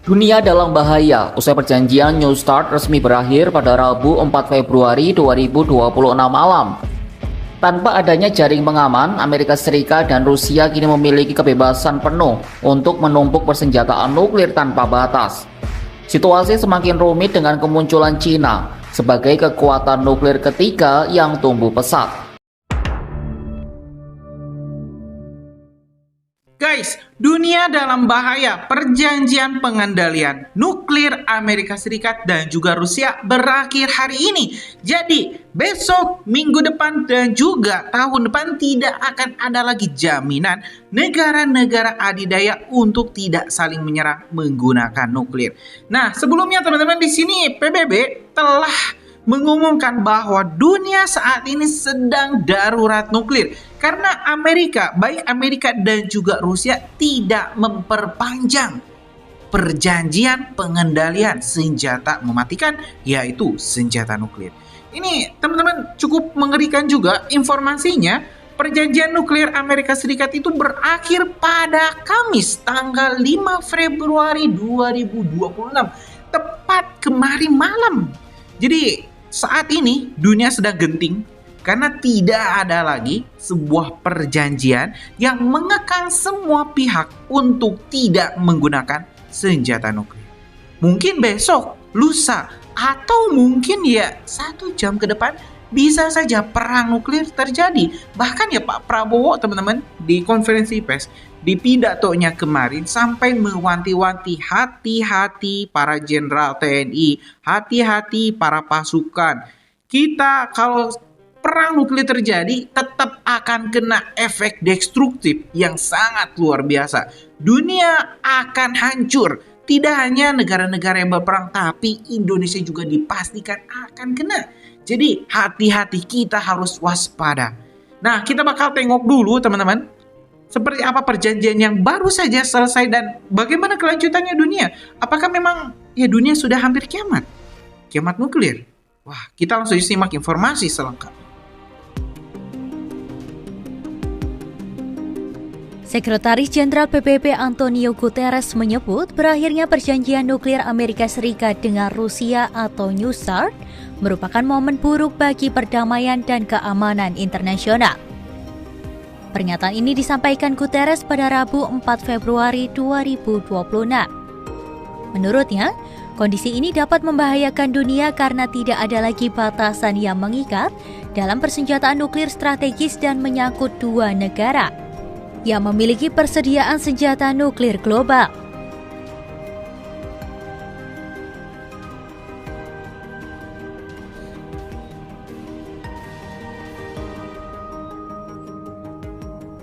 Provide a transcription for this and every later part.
Dunia dalam bahaya usai perjanjian New START resmi berakhir pada Rabu 4 Februari 2026 malam. Tanpa adanya jaring pengaman, Amerika Serikat dan Rusia kini memiliki kebebasan penuh untuk menumpuk persenjataan nuklir tanpa batas. Situasi semakin rumit dengan kemunculan China sebagai kekuatan nuklir ketiga yang tumbuh pesat. Guys, dunia dalam bahaya. Perjanjian pengendalian nuklir Amerika Serikat dan juga Rusia berakhir hari ini. Jadi, besok, minggu depan, dan juga tahun depan tidak akan ada lagi jaminan negara-negara adidaya untuk tidak saling menyerang menggunakan nuklir. Nah, sebelumnya teman-teman di sini PBB telah mengumumkan bahwa dunia saat ini sedang darurat nuklir karena baik Amerika dan juga Rusia tidak memperpanjang perjanjian pengendalian senjata mematikan, yaitu senjata nuklir. Ini teman-teman cukup mengerikan juga informasinya. Perjanjian nuklir Amerika Serikat itu berakhir pada Kamis tanggal 5 Februari 2026, tepat kemarin malam. Jadi saat ini dunia sedang genting karena tidak ada lagi sebuah perjanjian yang mengekang semua pihak untuk tidak menggunakan senjata nuklir. Mungkin besok, lusa, atau mungkin ya 1 jam ke depan bisa saja perang nuklir terjadi. Bahkan ya Pak Prabowo teman-teman di konferensi pers di pidatonya kemarin sampai mewanti-wanti, hati-hati para jenderal TNI, hati-hati para pasukan. Kita kalau perang nuklir terjadi tetap akan kena efek destruktif yang sangat luar biasa. Dunia akan hancur. Tidak hanya negara-negara yang berperang, tapi Indonesia juga dipastikan akan kena. Jadi hati-hati, kita harus waspada. Nah, kita bakal tengok dulu teman-teman, seperti apa perjanjian yang baru saja selesai dan bagaimana kelanjutannya dunia. Apakah memang ya dunia sudah hampir kiamat? Kiamat nuklir? Wah, kita langsung simak informasi selengkapnya. Sekretaris Jenderal PBB Antonio Guterres menyebut berakhirnya perjanjian nuklir Amerika Serikat dengan Rusia atau New START merupakan momen buruk bagi perdamaian dan keamanan internasional. Pernyataan ini disampaikan Guterres pada Rabu 4 Februari 2026. Menurutnya, kondisi ini dapat membahayakan dunia karena tidak ada lagi batasan yang mengikat dalam persenjataan nuklir strategis dan menyangkut 2 negara yang memiliki persediaan senjata nuklir global.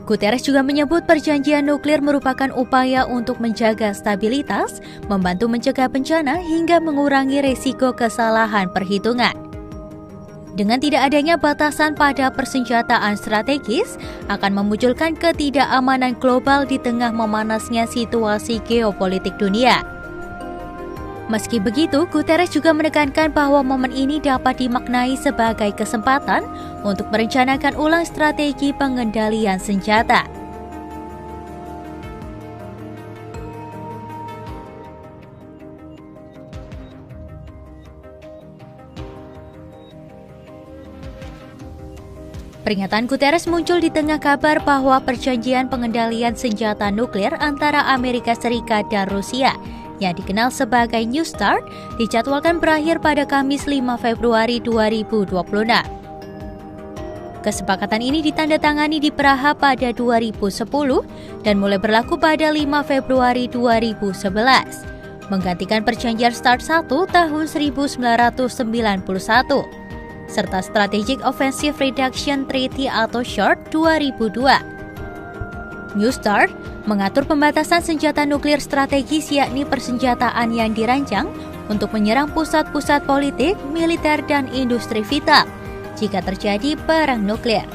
Guterres juga menyebut perjanjian nuklir merupakan upaya untuk menjaga stabilitas, membantu mencegah bencana, hingga mengurangi risiko kesalahan perhitungan. Dengan tidak adanya batasan pada persenjataan strategis, akan memunculkan ketidakamanan global di tengah memanasnya situasi geopolitik dunia. Meski begitu, Guterres juga menekankan bahwa momen ini dapat dimaknai sebagai kesempatan untuk merencanakan ulang strategi pengendalian senjata. Pernyataan Guterres muncul di tengah kabar bahwa perjanjian pengendalian senjata nuklir antara Amerika Serikat dan Rusia yang dikenal sebagai New START dijadwalkan berakhir pada Kamis 5 Februari 2026. Kesepakatan ini ditandatangani di Praha pada 2010 dan mulai berlaku pada 5 Februari 2011, menggantikan perjanjian START 1 tahun 1991. Serta Strategic Offensive Reduction Treaty atau SHORT 2002. New START mengatur pembatasan senjata nuklir strategis, yakni persenjataan yang dirancang untuk menyerang pusat-pusat politik, militer, dan industri vital jika terjadi perang nuklir.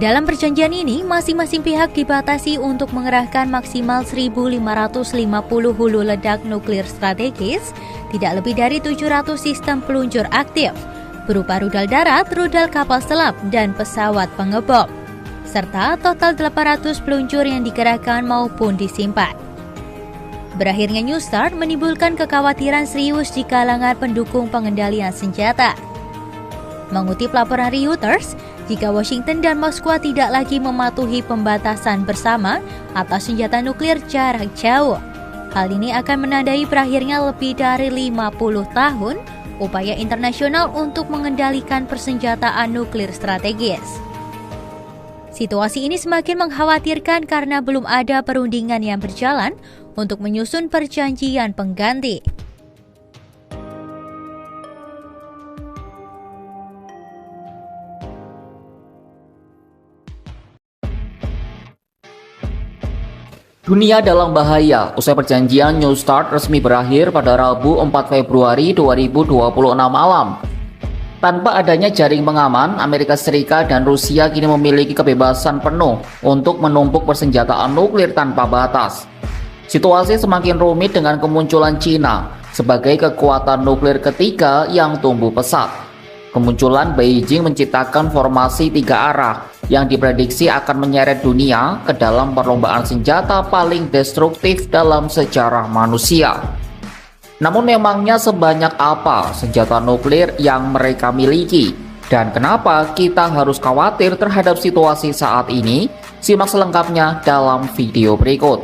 Dalam perjanjian ini, masing-masing pihak dibatasi untuk mengerahkan maksimal 1.550 hulu ledak nuklir strategis, tidak lebih dari 700 sistem peluncur aktif, berupa rudal darat, rudal kapal selam, dan pesawat pengebom, serta total 800 peluncur yang dikerahkan maupun disimpan. Berakhirnya New START menimbulkan kekhawatiran serius di kalangan pendukung pengendalian senjata. Mengutip laporan Reuters, jika Washington dan Moskwa tidak lagi mematuhi pembatasan bersama atas senjata nuklir jarak jauh, hal ini akan menandai berakhirnya lebih dari 50 tahun upaya internasional untuk mengendalikan persenjataan nuklir strategis. Situasi ini semakin mengkhawatirkan karena belum ada perundingan yang berjalan untuk menyusun perjanjian pengganti. Dunia dalam bahaya usai perjanjian New START resmi berakhir pada Rabu 4 Februari 2026 malam. Tanpa adanya jaring pengaman, Amerika Serikat dan Rusia kini memiliki kebebasan penuh untuk menumpuk persenjataan nuklir tanpa batas. Situasi semakin rumit dengan kemunculan China sebagai kekuatan nuklir ketiga yang tumbuh pesat. Kemunculan Beijing menciptakan formasi tiga arah yang diprediksi akan menyeret dunia ke dalam perlombaan senjata paling destruktif dalam sejarah manusia. Namun memangnya sebanyak apa senjata nuklir yang mereka miliki? Dan kenapa kita harus khawatir terhadap situasi saat ini? Simak selengkapnya dalam video berikut.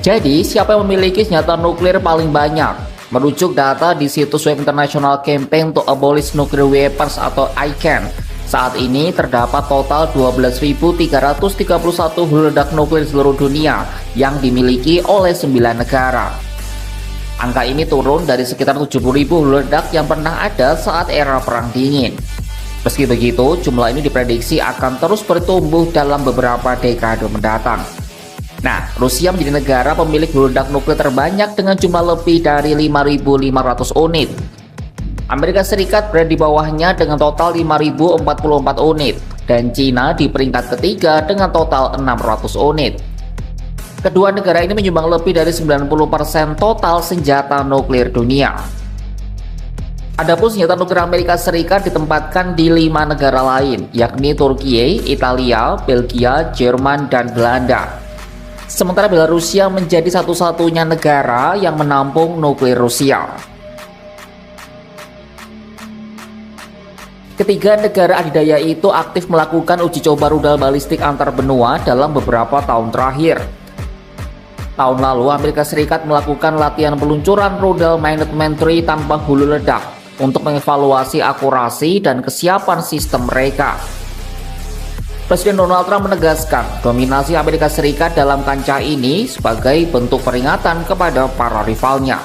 Jadi, siapa yang memiliki senjata nuklir paling banyak? Merujuk data di situs web International Campaign to Abolish Nuclear Weapons atau ICAN, saat ini terdapat total 12.331 hulu ledak nuklir seluruh dunia yang dimiliki oleh 9 negara. Angka ini turun dari sekitar 70.000 hulu ledak yang pernah ada saat era Perang Dingin. Meski begitu, jumlah ini diprediksi akan terus bertumbuh dalam beberapa dekade mendatang. Nah, Rusia menjadi negara pemilik hulu ledak nuklir terbanyak dengan jumlah lebih dari 5.500 unit. Amerika Serikat berada di bawahnya dengan total 5.044 unit, dan Cina di peringkat ketiga dengan total 600 unit. Kedua negara ini menyumbang lebih dari 90% total senjata nuklir dunia. Adapun senjata nuklir Amerika Serikat ditempatkan di 5 negara lain, yakni Turki, Italia, Belgia, Jerman, dan Belanda. Sementara Belarusia menjadi satu-satunya negara yang menampung nuklir Rusia. Ketiga negara adidaya itu aktif melakukan uji coba rudal balistik antar benua dalam beberapa tahun terakhir. Tahun lalu, Amerika Serikat melakukan latihan peluncuran rudal Minuteman III tanpa hulu ledak untuk mengevaluasi akurasi dan kesiapan sistem mereka. Presiden Donald Trump menegaskan dominasi Amerika Serikat dalam kancah ini sebagai bentuk peringatan kepada para rivalnya.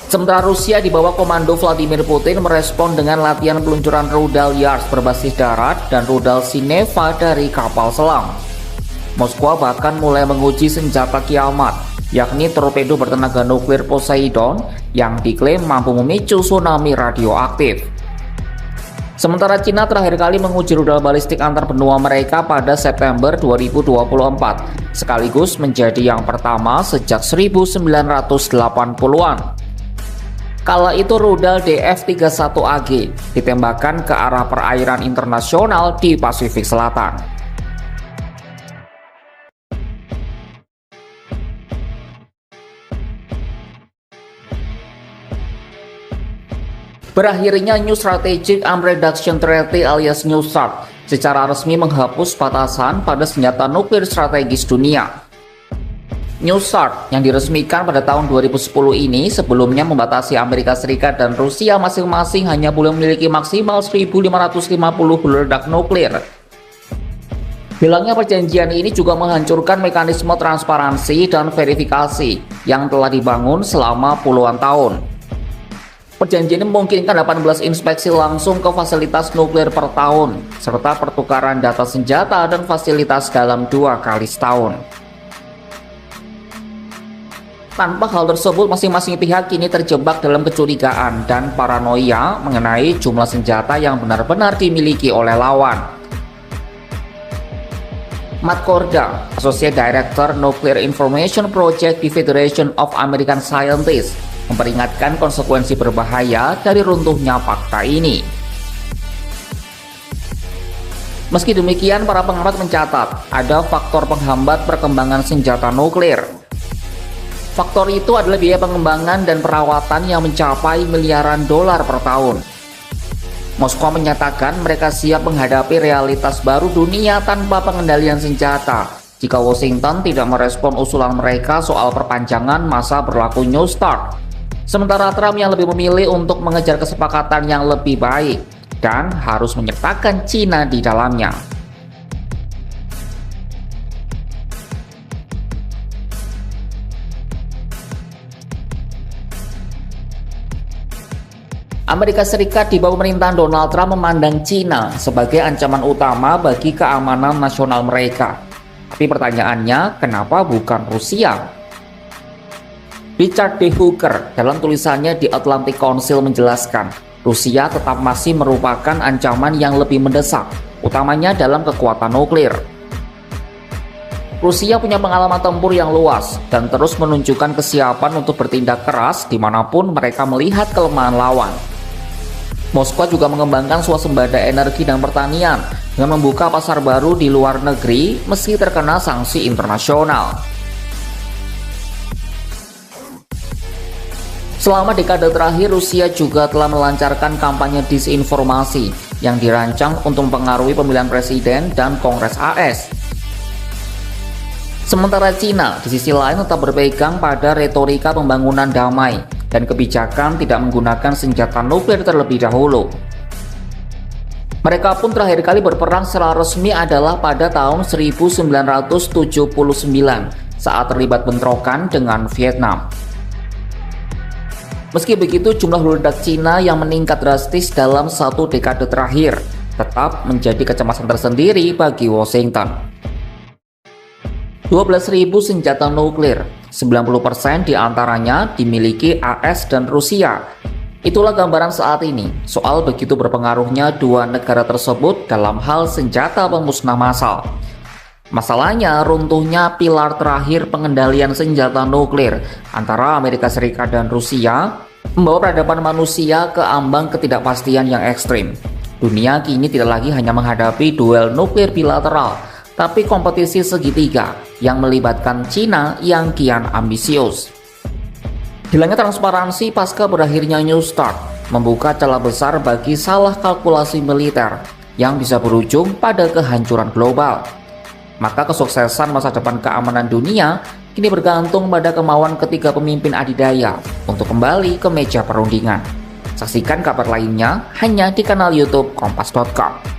Sementara Rusia di bawah komando Vladimir Putin merespon dengan latihan peluncuran rudal Yars berbasis darat dan rudal Sineva dari kapal selam. Moskwa bahkan mulai menguji senjata kiamat, yakni torpedo bertenaga nuklir Poseidon yang diklaim mampu memicu tsunami radioaktif. Sementara Cina terakhir kali menguji rudal balistik antar benua mereka pada September 2024, sekaligus menjadi yang pertama sejak 1980-an. Kala itu rudal DF-31AG ditembakkan ke arah perairan internasional di Pasifik Selatan. Berakhirnya New Strategic Arms Reduction Treaty alias New START secara resmi menghapus batasan pada senjata nuklir strategis dunia. New START yang diresmikan pada tahun 2010 ini sebelumnya membatasi Amerika Serikat dan Rusia masing-masing hanya boleh memiliki maksimal 1.550 hulu ledak nuklir. Hilangnya perjanjian ini juga menghancurkan mekanisme transparansi dan verifikasi yang telah dibangun selama puluhan tahun. Perjanjian ini memungkinkan 18 inspeksi langsung ke fasilitas nuklir per tahun, serta pertukaran data senjata dan fasilitas dalam 2 kali setahun. Tanpa hal tersebut, masing-masing pihak kini terjebak dalam kecurigaan dan paranoia mengenai jumlah senjata yang benar-benar dimiliki oleh lawan. Matt Korda, Associate Director Nuclear Information Project di Federation of American Scientists, memperingatkan konsekuensi berbahaya dari runtuhnya fakta ini. Meski demikian, para pengamat mencatat ada faktor penghambat perkembangan senjata nuklir. Faktor itu adalah biaya pengembangan dan perawatan yang mencapai miliaran dolar per tahun. Moskow menyatakan mereka siap menghadapi realitas baru dunia tanpa pengendalian senjata jika Washington tidak merespon usulan mereka soal perpanjangan masa berlaku New START. Sementara Trump yang lebih memilih untuk mengejar kesepakatan yang lebih baik dan harus menyertakan Cina di dalamnya. Amerika Serikat di bawah pemerintahan Donald Trump memandang Cina sebagai ancaman utama bagi keamanan nasional mereka. Tapi pertanyaannya, kenapa bukan Rusia? Richard D. Hooker dalam tulisannya di Atlantic Council menjelaskan, Rusia tetap masih merupakan ancaman yang lebih mendesak, utamanya dalam kekuatan nuklir. Rusia punya pengalaman tempur yang luas dan terus menunjukkan kesiapan untuk bertindak keras dimanapun mereka melihat kelemahan lawan. Moskow juga mengembangkan swasembada energi dan pertanian dengan membuka pasar baru di luar negeri meski terkena sanksi internasional. Selama dekade terakhir, Rusia juga telah melancarkan kampanye disinformasi yang dirancang untuk mempengaruhi pemilihan presiden dan Kongres AS. Sementara Cina di sisi lain tetap berpegang pada retorika pembangunan damai dan kebijakan tidak menggunakan senjata nuklir terlebih dahulu. Mereka pun terakhir kali berperang secara resmi adalah pada tahun 1979 saat terlibat bentrokan dengan Vietnam. Meski begitu, jumlah bluedak Cina yang meningkat drastis dalam satu dekade terakhir tetap menjadi kecemasan tersendiri bagi Washington. 12.000 senjata nuklir, 90% diantaranya dimiliki AS dan Rusia. Itulah gambaran saat ini soal begitu berpengaruhnya dua negara tersebut dalam hal senjata pemusnah massal. Masalahnya, runtuhnya pilar terakhir pengendalian senjata nuklir antara Amerika Serikat dan Rusia membawa peradaban manusia ke ambang ketidakpastian yang ekstrim. Dunia kini tidak lagi hanya menghadapi duel nuklir bilateral, tapi kompetisi segitiga yang melibatkan Cina yang kian ambisius. Hilangnya transparansi pasca berakhirnya New START membuka celah besar bagi salah kalkulasi militer yang bisa berujung pada kehancuran global. Maka kesuksesan masa depan keamanan dunia kini bergantung pada kemauan ketiga pemimpin adidaya untuk kembali ke meja perundingan. Saksikan kabar lainnya hanya di kanal YouTube Kompas.com.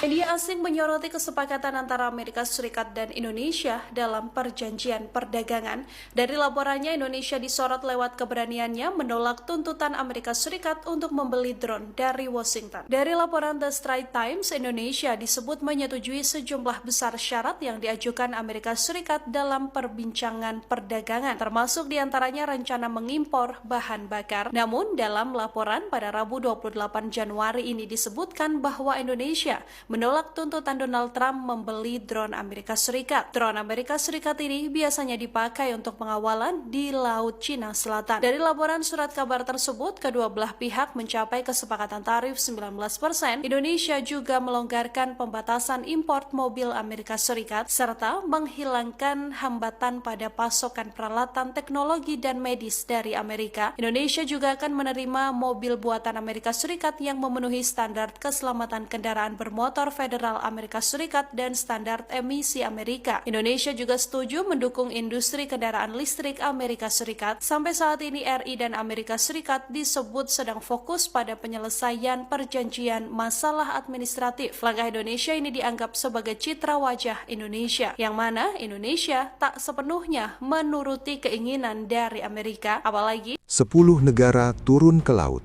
Media asing menyoroti kesepakatan antara Amerika Serikat dan Indonesia dalam perjanjian perdagangan. Dari laporannya, Indonesia disorot lewat keberaniannya menolak tuntutan Amerika Serikat untuk membeli drone dari Washington. Dari laporan The Straits Times, Indonesia disebut menyetujui sejumlah besar syarat yang diajukan Amerika Serikat dalam perbincangan perdagangan, termasuk diantaranya rencana mengimpor bahan bakar. Namun, dalam laporan pada Rabu 28 Januari ini disebutkan bahwa Indonesia menolak tuntutan Donald Trump membeli drone Amerika Serikat. Drone Amerika Serikat ini biasanya dipakai untuk pengawalan di Laut Cina Selatan. Dari laporan surat kabar tersebut, kedua belah pihak mencapai kesepakatan tarif 19%. Indonesia juga melonggarkan pembatasan impor mobil Amerika Serikat serta menghilangkan hambatan pada pasokan peralatan teknologi dan medis dari Amerika. Indonesia juga akan menerima mobil buatan Amerika Serikat yang memenuhi standar keselamatan kendaraan bermotor Federal Amerika Serikat dan standar emisi Amerika. Indonesia juga setuju mendukung industri kendaraan listrik Amerika Serikat. Sampai saat ini RI dan Amerika Serikat disebut sedang fokus pada penyelesaian perjanjian masalah administratif. Langkah Indonesia ini dianggap sebagai citra wajah Indonesia, yang mana Indonesia tak sepenuhnya menuruti keinginan dari Amerika, apalagi 10 negara turun ke laut.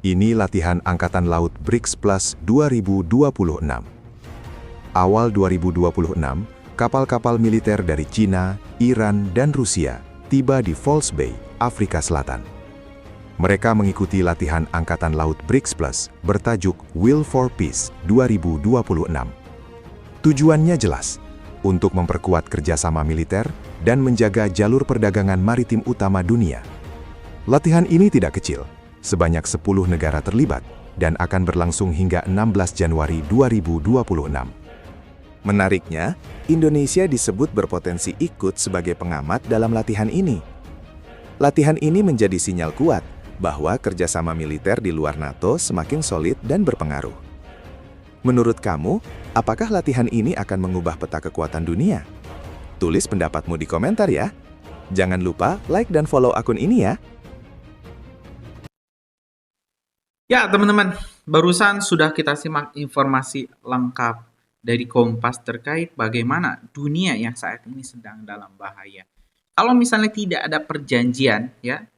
Ini latihan Angkatan Laut BRICS Plus 2026. Awal 2026, kapal-kapal militer dari Cina, Iran, dan Rusia tiba di False Bay, Afrika Selatan. Mereka mengikuti latihan Angkatan Laut BRICS Plus bertajuk Will for Peace 2026. Tujuannya jelas, untuk memperkuat kerjasama militer dan menjaga jalur perdagangan maritim utama dunia. Latihan ini tidak kecil, sebanyak 10 negara terlibat, dan akan berlangsung hingga 16 Januari 2026. Menariknya, Indonesia disebut berpotensi ikut sebagai pengamat dalam latihan ini. Latihan ini menjadi sinyal kuat bahwa kerjasama militer di luar NATO semakin solid dan berpengaruh. Menurut kamu, apakah latihan ini akan mengubah peta kekuatan dunia? Tulis pendapatmu di komentar ya. Jangan lupa like dan follow akun ini ya. Ya, teman-teman, barusan sudah kita simak informasi lengkap dari Kompas terkait bagaimana dunia yang saat ini sedang dalam bahaya. Kalau misalnya tidak ada perjanjian, ya,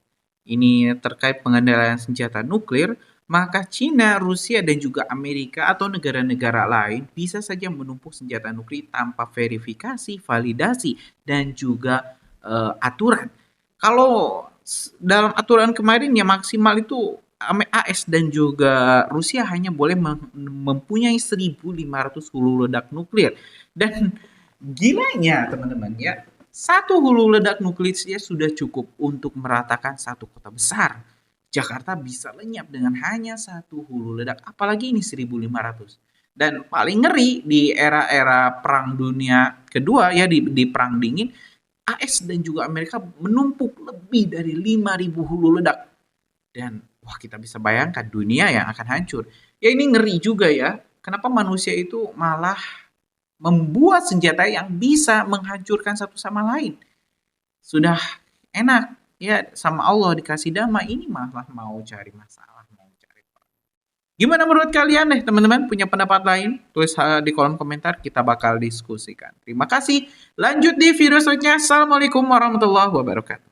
ini terkait pengendalian senjata nuklir, maka Cina, Rusia, dan juga Amerika atau negara-negara lain bisa saja menumpuk senjata nuklir tanpa verifikasi, validasi, dan juga aturan. Kalau dalam aturan kemarin ya maksimal itu AS dan juga Rusia hanya boleh mempunyai 1.500 hulu ledak nuklir. Dan gilanya teman-teman ya, satu hulu ledak nuklir saja sudah cukup untuk meratakan satu kota besar. Jakarta bisa lenyap dengan hanya satu hulu ledak, apalagi ini 1.500. Dan paling ngeri di era-era Perang Dunia Kedua ya, di Perang Dingin, AS dan juga Amerika menumpuk lebih dari 5.000 hulu ledak. Dan wah, kita bisa bayangkan dunia yang akan hancur. Ya ini ngeri juga ya, kenapa manusia itu malah membuat senjata yang bisa menghancurkan satu sama lain. Sudah enak ya, sama Allah dikasih damai, ini malah mau cari masalah, mau cari perang. Gimana menurut kalian deh teman-teman, punya pendapat lain? Tulis di kolom komentar, kita bakal diskusikan. Terima kasih. Lanjut di video selanjutnya. Assalamualaikum warahmatullahi wabarakatuh.